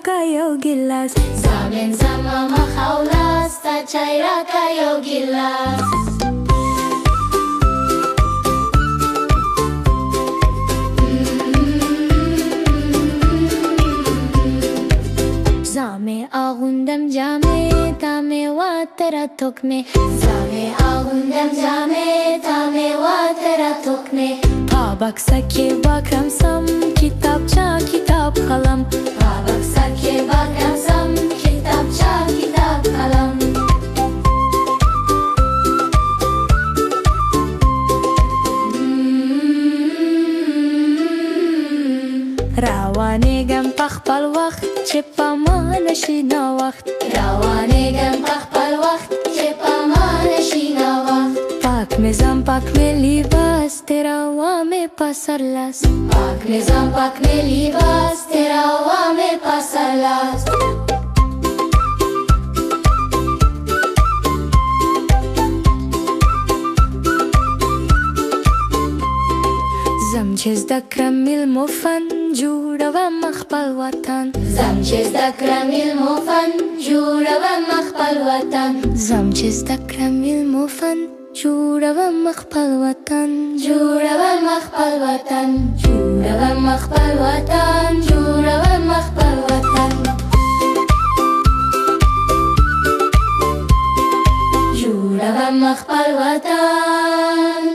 راکه یو ګیلاس زامن زما مخ او لاس ته چای راکه یو ګیلاس زامه آغوندم جامه تامه واتره تکمه زامه آغوندم جامه تامه واتره تکمه پا بکسه که باکرم سم کتابچه کتاب قلم پا بکسه که باکرم سم کتابچه کتاب قلم روانېږم په خپل وخت چې په ما نشي ناوخت روانېږم په خپل وخت چې په ما نشي ناوخت پاک مې ځم پاک مې لباس تېروه مې په سر لاس پاک مې ځم پاک مې لباس تېروه مې په سر لاس زم چې زده کړم علم و فن جوړوم خپل وطن زم چې زده کړم علم و فن جوړوم خپل وطن زم چې زده کړم علم و فن جوړوم خپل وطن جوړوم خپل وطن جوړوم خپل وطن جوړوم خپل وطن جوړوم خپل وطن